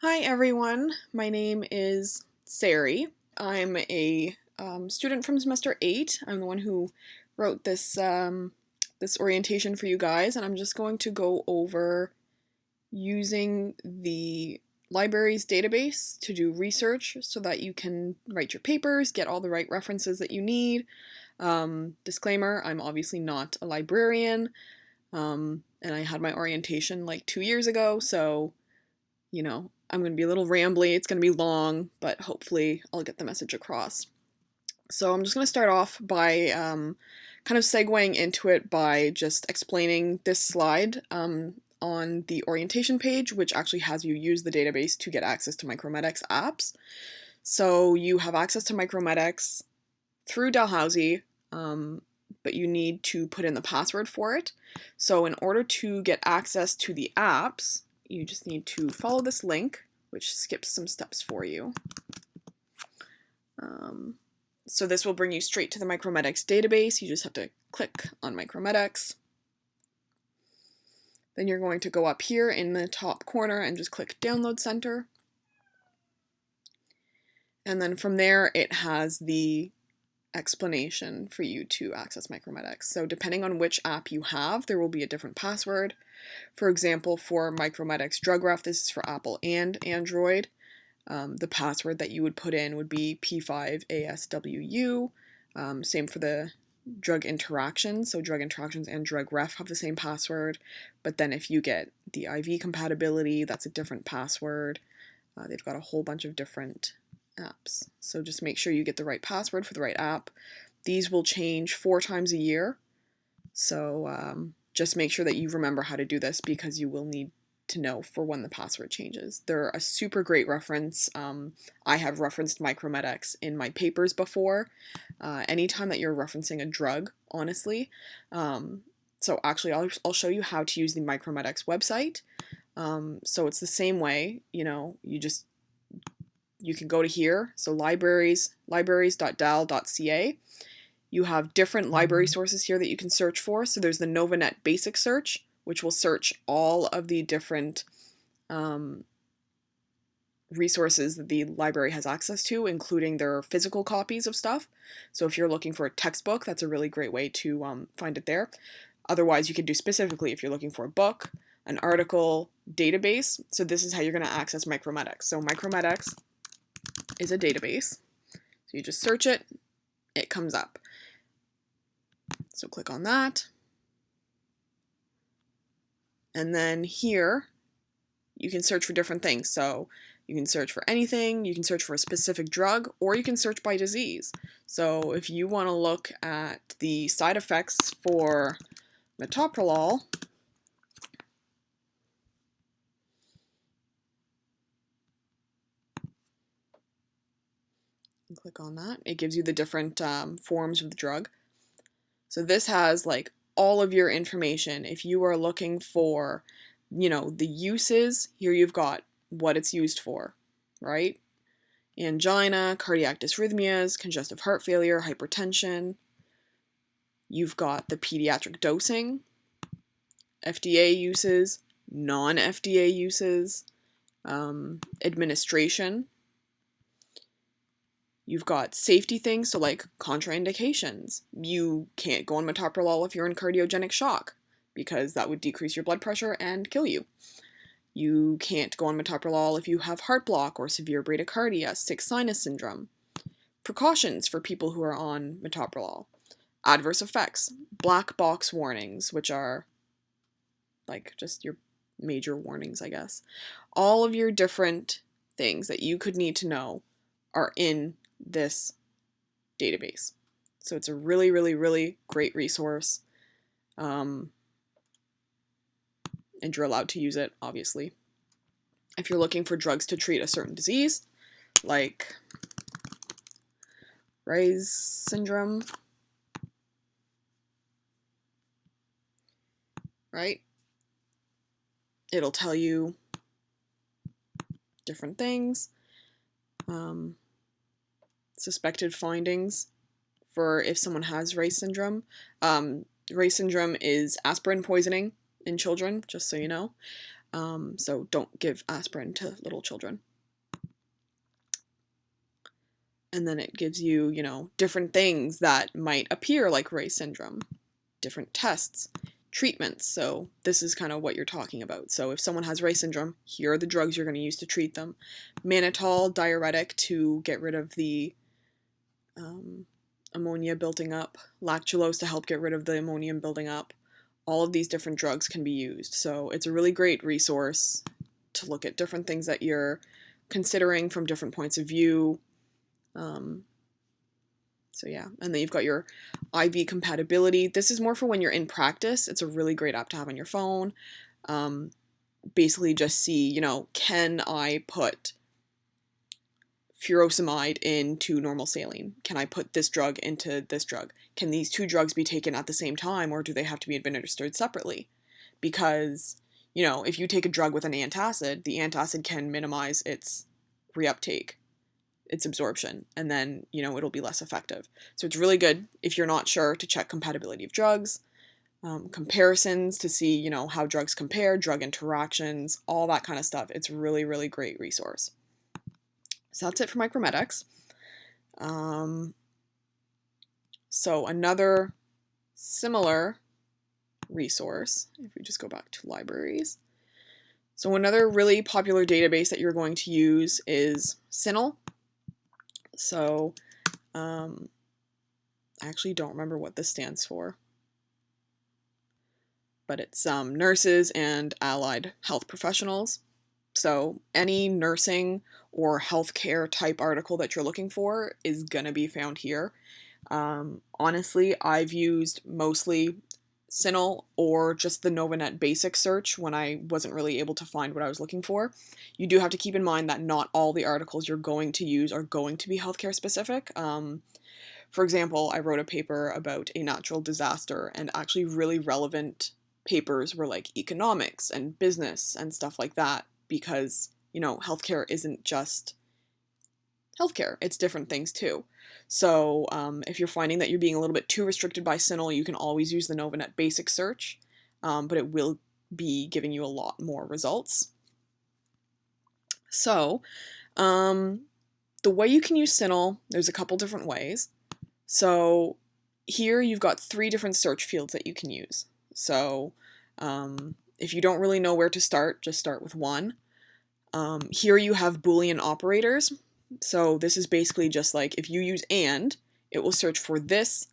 Hi everyone, my name is Sari. I'm a student from semester 8. I'm the one who wrote this orientation for you guys, and I'm just going to go over using the library's database to do research so that you can write your papers, get all the right references that you need. Disclaimer, I'm obviously not a librarian, and I had my orientation like 2 years ago, so I'm going to be a little rambly, it's going to be long, but hopefully I'll get the message across. So I'm just going to start off by kind of segueing into it by just explaining this slide on the orientation page, which actually has you use the database to get access to Micromedex apps. So you have access to Micromedex through Dalhousie, but you need to put in the password for it. So in order to get access to the apps, you just need to follow this link, which skips some steps for you. So this will bring you straight to the Micromedex database. You just have to click on Micromedex. Then you're going to go up here in the top corner and just click Download Center. And then from there, it has the explanation for you to access Micromedex. So depending on which app you have, there will be a different password. For example, for Micromedex DrugRef, this is for Apple and Android. The password that you would put in would be P5ASWU. Same for the drug interactions. So drug interactions and DrugRef have the same password. But then if you get the IV compatibility, that's a different password. They've got a whole bunch of different apps. So just make sure you get the right password for the right app. These will change 4 times a year. So just make sure that you remember how to do this because you will need to know for when the password changes. They're a super great reference. I have referenced Micromedex in my papers before. Anytime that you're referencing a drug, honestly. So actually, I'll show you how to use the Micromedex website. So it's the same way, you can go to here, so libraries.dal.ca. You have different library sources here that you can search for. So there's the Novanet Basic Search, which will search all of the different resources that the library has access to, including their physical copies of stuff. So if you're looking for a textbook, that's a really great way to find it there. Otherwise, you could do specifically if you're looking for a book, an article, database. So this is how you're going to access Micromedex. So Micromedex is a database. So you just search it, it comes up. So click on that. And then here, you can search for different things. So you can search for anything, you can search for a specific drug, or you can search by disease. So if you want to look at the side effects for metoprolol, click on that. It gives you the different forms of the drug. So this has like all of your information. If you are looking for, the uses, here you've got what it's used for, right? Angina, cardiac dysrhythmias, congestive heart failure, hypertension. You've got the pediatric dosing, FDA uses, non-FDA uses, administration. You've got safety things, so like contraindications. You can't go on metoprolol if you're in cardiogenic shock, because that would decrease your blood pressure and kill you. You can't go on metoprolol if you have heart block or severe bradycardia, sick sinus syndrome. Precautions for people who are on metoprolol. Adverse effects, black box warnings, which are like just your major warnings, I guess. All of your different things that you could need to know are in this database. So it's a really, really, really great resource. And you're allowed to use it, obviously. If you're looking for drugs to treat a certain disease, like Reye's syndrome, right? It'll tell you different things. Suspected findings for if someone has Reye's syndrome. Reye's syndrome is aspirin poisoning in children, just so you know. So don't give aspirin to little children. And then it gives you, you know, different things that might appear like Ray's syndrome, different tests, treatments. So this is kind of what you're talking about. So if someone has Ray's syndrome, here are the drugs you're going to use to treat them. Mannitol, diuretic to get rid of the ammonia building up, lactulose to help get rid of the ammonium building up. All of these different drugs can be used. So it's a really great resource to look at different things that you're considering from different points of view. So yeah, and then you've got your IV compatibility. This is more for when you're in practice. It's a really great app to have on your phone. Basically just see, you know, can I put furosemide into normal saline? Can I put this drug into this drug? Can these two drugs be taken at the same time, or do they have to be administered separately? Because, you know, if you take a drug with an antacid, the antacid can minimize its reuptake, its absorption, and then, you know, it'll be less effective. So it's really good if you're not sure to check compatibility of drugs, comparisons to see, you know, how drugs compare, drug interactions, all that kind of stuff. It's really, really great resource. So that's it for Micromedics. So another similar resource, if we just go back to libraries. So another really popular database that you're going to use is CINAHL. So I actually don't remember what this stands for, but it's nurses and allied health professionals. So any nursing or healthcare type article that you're looking for is going to be found here. Honestly, I've used mostly CINAHL or just the Novanet basic search when I wasn't really able to find what I was looking for. You do have to keep in mind that not all the articles you're going to use are going to be healthcare specific. For example, I wrote a paper about a natural disaster, and actually really relevant papers were like economics and business and stuff like that, because, you know, healthcare isn't just healthcare, it's different things too. So if you're finding that you're being a little bit too restricted by CINAHL, you can always use the Novanet basic search, but it will be giving you a lot more results. So the way you can use CINAHL, there's a couple different ways. So here you've got 3 different search fields that you can use. So if you don't really know where to start, just start with one. Here you have Boolean operators. So this is basically just like if you use and, it will search for this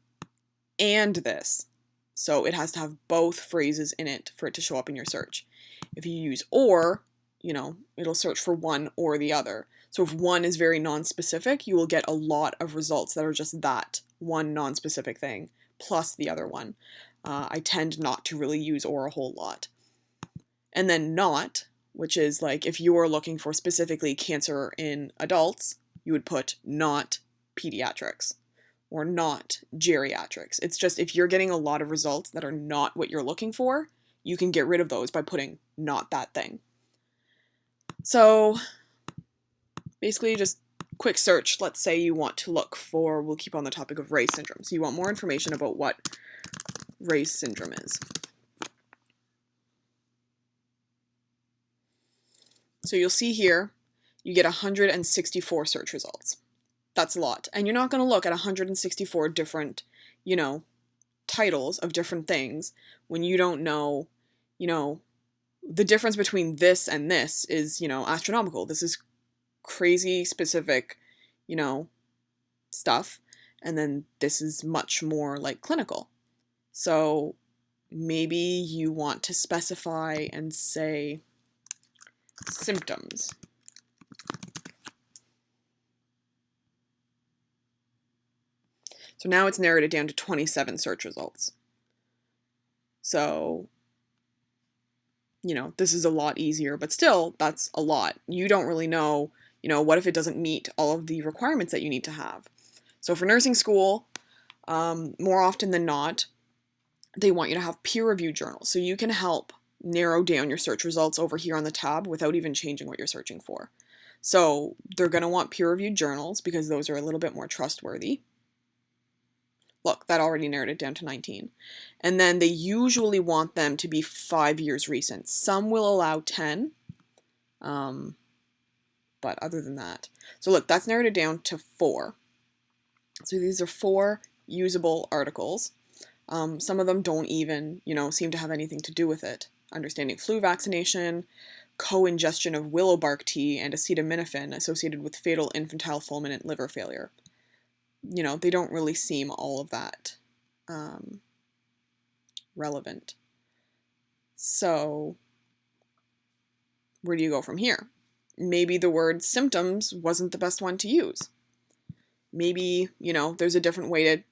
and this. So it has to have both phrases in it for it to show up in your search. If you use or, you know, it'll search for one or the other. So if one is very non-specific, you will get a lot of results that are just that one non-specific thing plus the other one. I tend not to really use or a whole lot. And then not, which is like if you are looking for specifically cancer in adults, you would put not pediatrics or not geriatrics. It's just if you're getting a lot of results that are not what you're looking for, you can get rid of those by putting not that thing. So basically just quick search. Let's say you want to look for, we'll keep on the topic of Ray's syndrome. So you want more information about what Ray's syndrome is. So you'll see here, you get 164 search results. That's a lot. And you're not going to look at 164 different, you know, titles of different things when you don't know, you know, the difference between this and this is, you know, astronomical. This is crazy specific, you know, stuff. And then this is much more like clinical. So maybe you want to specify and say symptoms. So now it's narrowed it down to 27 search results. So, you know, this is a lot easier, but still, that's a lot. You don't really know, you know, what if it doesn't meet all of the requirements that you need to have? So for nursing school, more often than not, they want you to have peer-reviewed journals. So you can help narrow down your search results over here on the tab without even changing what you're searching for. So they're going to want peer-reviewed journals because those are a little bit more trustworthy. Look, that already narrowed it down to 19. And then they usually want them to be 5 years recent. Some will allow 10, but other than that. So look, that's narrowed it down to 4. So these are 4 usable articles. Some of them don't even, seem to have anything to do with it. Understanding flu vaccination, co-ingestion of willow bark tea, and acetaminophen associated with fatal infantile fulminant liver failure. They don't really seem all of that relevant. So where do you go from here? Maybe the word symptoms wasn't the best one to use. Maybe, there's a different way to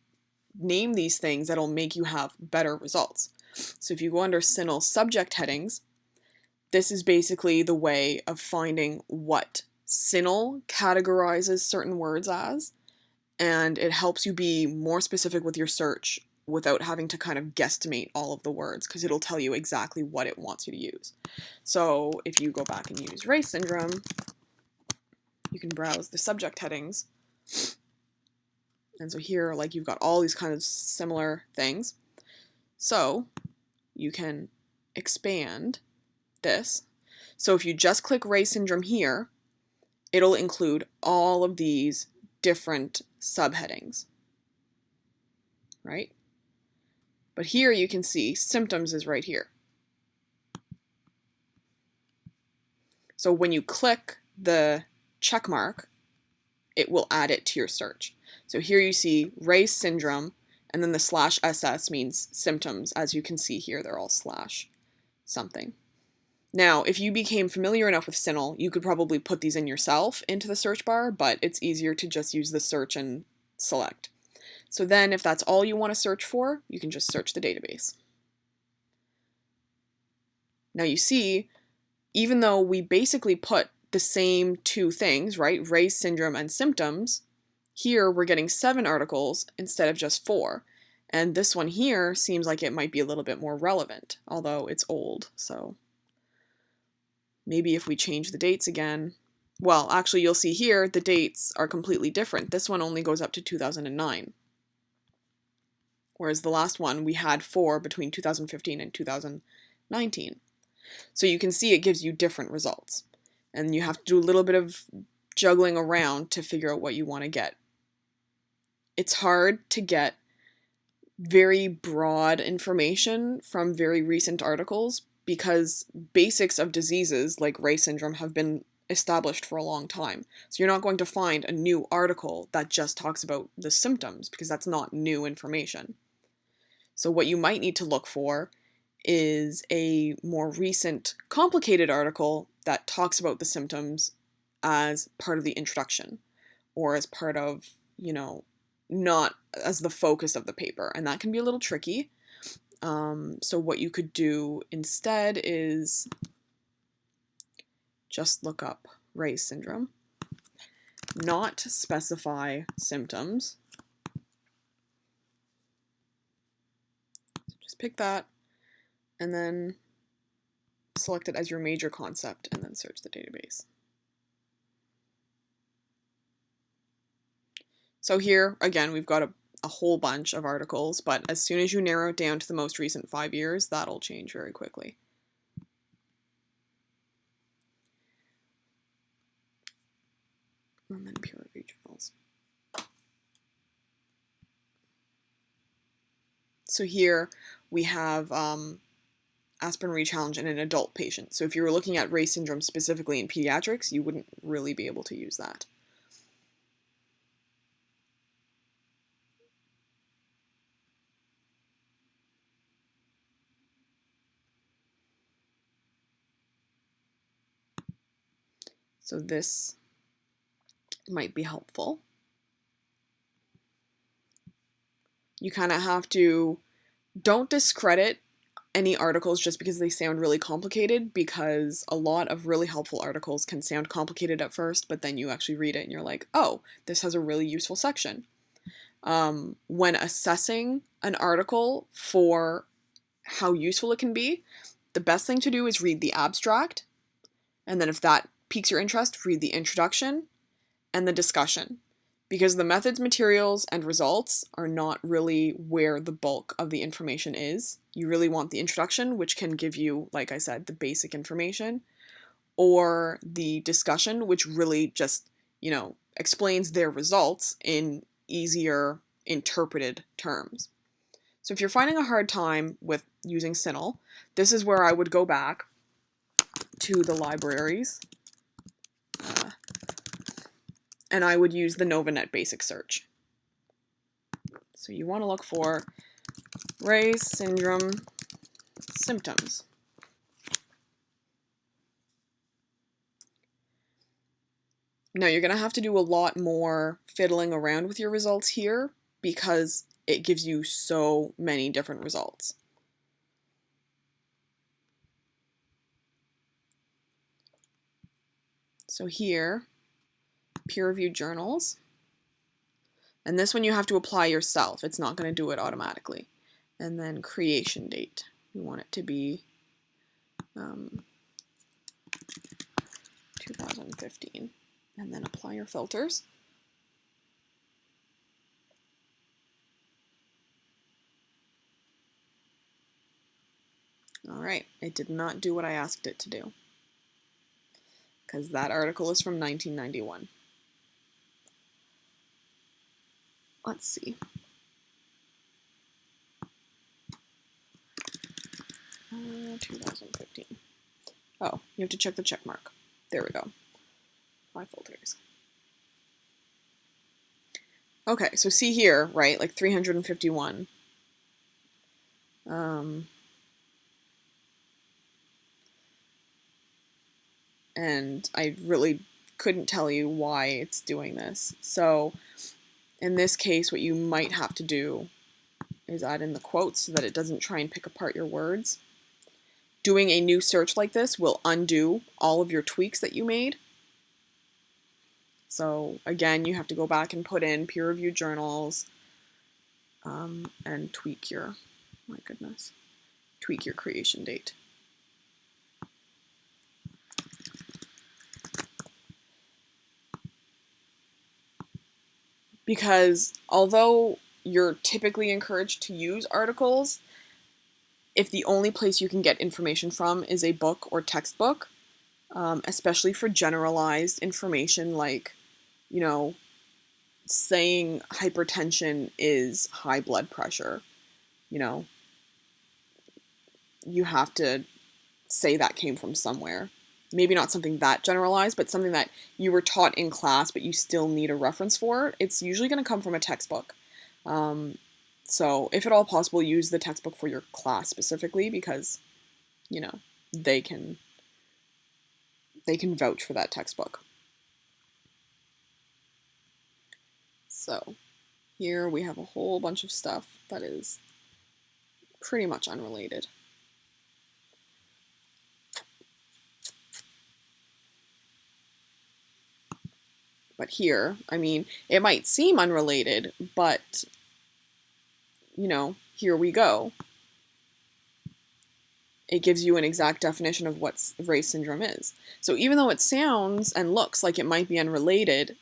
name these things that'll make you have better results. So if you go under CINAHL subject headings, this is basically the way of finding what CINAHL categorizes certain words as, and it helps you be more specific with your search without having to kind of guesstimate all of the words, because it'll tell you exactly what it wants you to use. So if you go back and use Reye syndrome, you can browse the subject headings. And so here, you've got all these kind of similar things. So you can expand this. So if you just click Reye syndrome here, it'll include all of these different subheadings, right? But here you can see symptoms is right here. So when you click the check mark, it will add it to your search. So here you see Reye syndrome, and then the /SS means symptoms. As you can see here, they're all / something. Now, if you became familiar enough with CINAHL, you could probably put these in yourself into the search bar, but it's easier to just use the search and select. So then if that's all you want to search for, you can just search the database. Now you see, even though we basically put the same 2 things, right, Reye syndrome and symptoms, here we're getting 7 articles instead of just 4. And this one here seems like it might be a little bit more relevant, although it's old, so maybe if we change the dates again, well, actually you'll see here the dates are completely different. This one only goes up to 2009. Whereas the last one, we had 4 between 2015 and 2019. So you can see it gives you different results. And you have to do a little bit of juggling around to figure out what you want to get. It's hard to get very broad information from very recent articles because basics of diseases like Reye syndrome have been established for a long time. So you're not going to find a new article that just talks about the symptoms because that's not new information. So what you might need to look for is a more recent, complicated article that talks about the symptoms as part of the introduction or as part of, not as the focus of the paper. And that can be a little tricky. So what you could do instead is just look up Reye syndrome, not specify symptoms. So just pick that and then select it as your major concept and then search the database. So here, again, we've got a whole bunch of articles, but as soon as you narrow it down to the most recent 5 years, that'll change very quickly. And then peer review journals. So here we have aspirin rechallenge in an adult patient. So if you were looking at Reye syndrome specifically in pediatrics, you wouldn't really be able to use that. So this might be helpful. You kind of have to, don't discredit any articles just because they sound really complicated, because a lot of really helpful articles can sound complicated at first, but then you actually read it and you're like, oh, this has a really useful section. When assessing an article for how useful it can be, the best thing to do is read the abstract, and then if that piques your interest, read the introduction and the discussion. because the methods, materials, and results are not really where the bulk of the information is. You really want the introduction, which can give you, like I said, the basic information, or the discussion, which really just, explains their results in easier interpreted terms. So if you're finding a hard time with using CINAHL, this is where I would go back to the libraries, and I would use the Novanet basic search. So you want to look for Reye syndrome symptoms. Now you're going to have to do a lot more fiddling around with your results here because it gives you so many different results. So here, peer-reviewed journals. And this one you have to apply yourself. It's not going to do it automatically. And then creation date. We want it to be 2015. And then apply your filters. All right, it did not do what I asked it to do, because that article is from 1991. Let's see. 2015. Oh, you have to check the check mark. There we go. 5 filters. Okay, so see here, right, like 351. And I really couldn't tell you why it's doing this. So in this case, what you might have to do is add in the quotes so that it doesn't try and pick apart your words. Doing a new search like this will undo all of your tweaks that you made. So again, you have to go back and put in peer-reviewed journals and tweak your, tweak your creation date. Because although you're typically encouraged to use articles, if the only place you can get information from is a book or textbook, especially for generalized information like, saying hypertension is high blood pressure, you have to say that came from somewhere. Maybe not something that generalized, but something that you were taught in class, but you still need a reference for. It's usually going to come from a textbook. So if at all possible, use the textbook for your class specifically because, they can vouch for that textbook. So here we have a whole bunch of stuff that is pretty much unrelated. But here, it might seem unrelated, but, here we go. It gives you an exact definition of what Reye syndrome is. So even though it sounds and looks like it might be unrelated,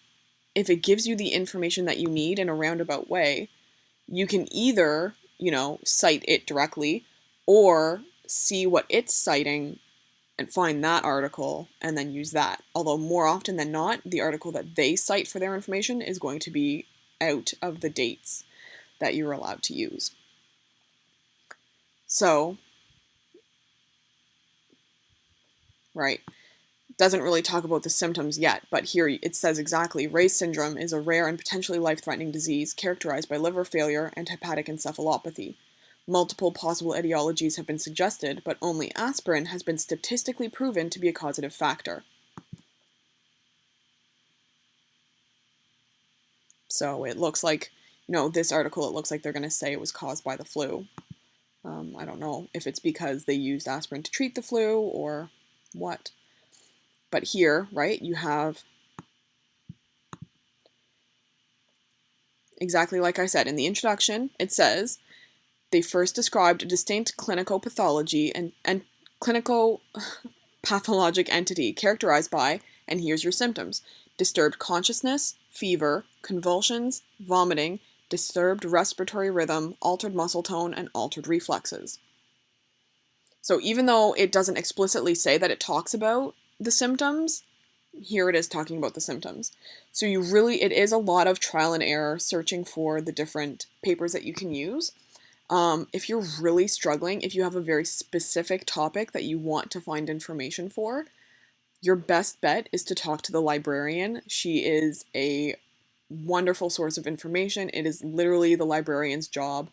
if it gives you the information that you need in a roundabout way, you can either, cite it directly or see what it's citing and find that article and then use that. Although more often than not, the article that they cite for their information is going to be out of the dates that you're allowed to use. So, right, doesn't really talk about the symptoms yet, but here it says exactly, Reye syndrome is a rare and potentially life-threatening disease characterized by liver failure and hepatic encephalopathy. Multiple possible etiologies have been suggested, but only aspirin has been statistically proven to be a causative factor. So it looks like, this article, it looks like they're going to say it was caused by the flu. I don't know if it's because they used aspirin to treat the flu or what. But here, right, you have exactly like I said in the introduction, it says, they first described a distinct clinical pathology and clinical pathologic entity characterized by And here's your symptoms: disturbed consciousness, fever, convulsions, vomiting, disturbed respiratory rhythm, altered muscle tone, and altered reflexes. So even though it doesn't explicitly say that it talks about the symptoms, here it is talking about the symptoms. So it is a lot of trial and error searching for the different papers that you can use. If you're really struggling, if you have a very specific topic that you want to find information for, your best bet is to talk to the librarian. She is a wonderful source of information. It is literally the librarian's job,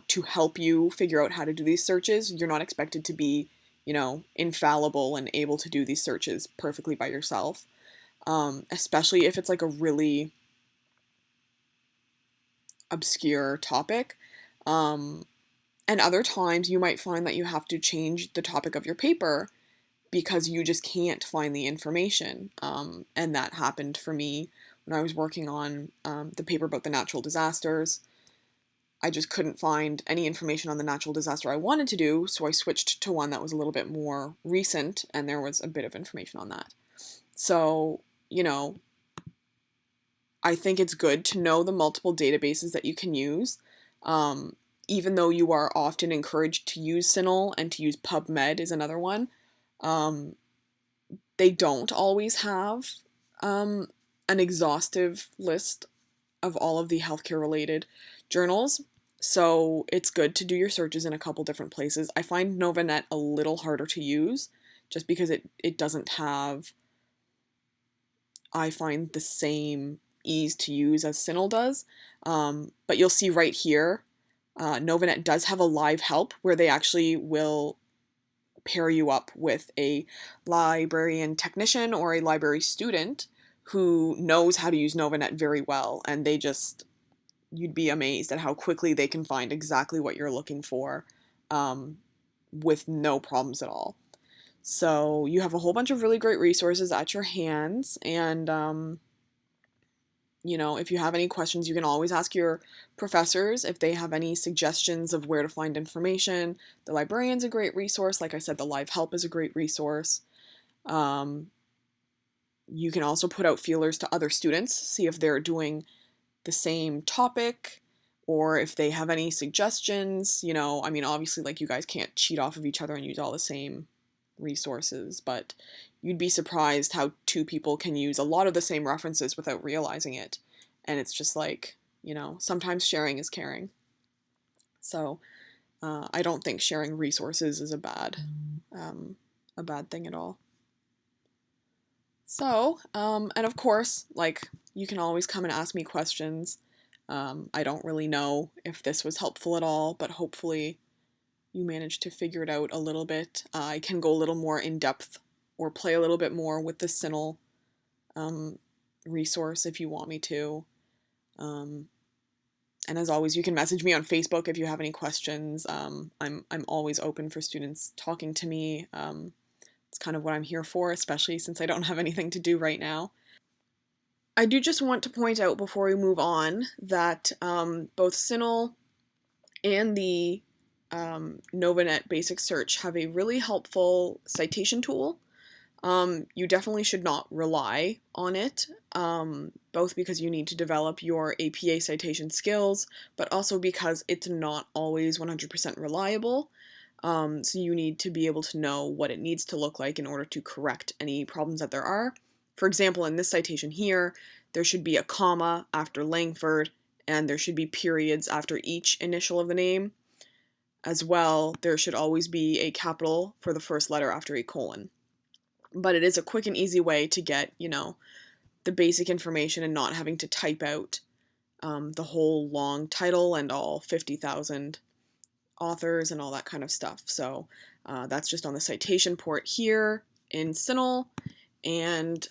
to help you figure out how to do these searches. You're not expected to be, infallible and able to do these searches perfectly by yourself, especially if it's like a really obscure topic. And other times you might find that you have to change the topic of your paper because you just can't find the information. And that happened for me when I was working on the paper about the natural disasters. I just couldn't find any information on the natural disaster I wanted to do, so I switched to one that was a little bit more recent, and there was a bit of information on that. So, I think it's good to know the multiple databases that you can use. Even though you are often encouraged to use CINAHL and to use PubMed is another one, they don't always have an exhaustive list of all of the healthcare related journals. So it's good to do your searches in a couple different places. I find Novanet a little harder to use just because it doesn't have, I find, the same ease to use as CINAHL does. But you'll see right here, Novanet does have a live help where they actually will pair you up with a librarian technician or a library student who knows how to use Novanet very well, and you'd be amazed at how quickly they can find exactly what you're looking for, with no problems at all. So you have a whole bunch of really great resources at your hands, and if you have any questions, you can always ask your professors if they have any suggestions of where to find information. The librarian's a great resource. Like I said, the live help is a great resource. You can also put out feelers to other students, see if they're doing the same topic or if they have any suggestions. Obviously, like, you guys can't cheat off of each other and use all the same resources, but you'd be surprised how two people can use a lot of the same references without realizing it. And it's just like, sometimes sharing is caring. So I don't think sharing resources is a bad thing at all. So, and of course, like, you can always come and ask me questions. I don't really know if this was helpful at all, but hopefully you managed to figure it out a little bit. I can go a little more in depth or play a little bit more with the CINAHL resource if you want me to. And as always, you can message me on Facebook if you have any questions. I'm always open for students talking to me. It's kind of what I'm here for, especially since I don't have anything to do right now. I do just want to point out before we move on that both CINAHL and the Novanet Basic Search have a really helpful citation tool. You definitely should not rely on it, both because you need to develop your APA citation skills, but also because it's not always 100% reliable. So you need to be able to know what it needs to look like in order to correct any problems that there are. For example, in this citation here, there should be a comma after Langford, and there should be periods after each initial of the name. As well, there should always be a capital for the first letter after a colon. But it is a quick and easy way to get, the basic information and not having to type out the whole long title and all 50,000 authors and all that kind of stuff. So that's just on the citation port here in CINAHL. And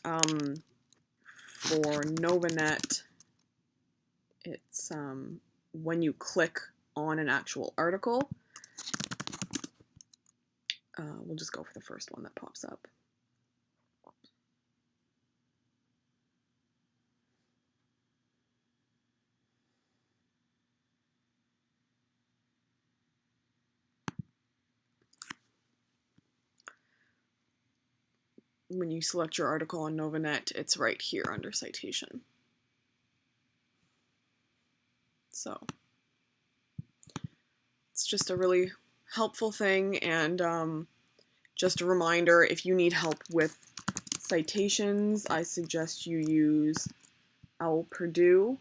for Novanet, it's when you click on an actual article, we'll just go for the first one that pops up. when you select your article on Novanet, it's right here under citation. So it's just a really helpful thing, and just a reminder, if you need help with citations, I suggest you use OWL Purdue.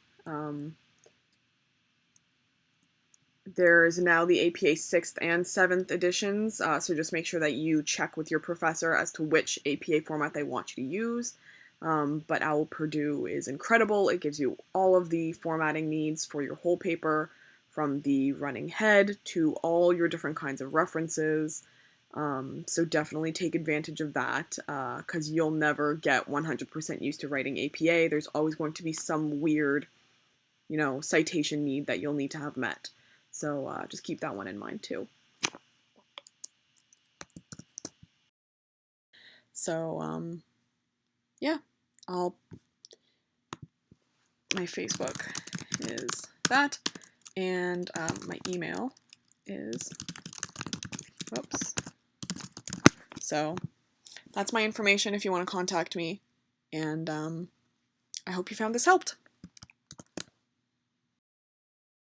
There's now the APA 6th and 7th editions, so just make sure that you check with your professor as to which APA format they want you to use. But OWL Purdue is incredible. It gives you all of the formatting needs for your whole paper, from the running head to all your different kinds of references. So definitely take advantage of that, because you'll never get 100% used to writing APA. There's always going to be some weird, citation need that you'll need to have met. So just keep that one in mind too. So yeah, my Facebook is that, and my email is, whoops. So that's my information if you want to contact me, and I hope you found this helped.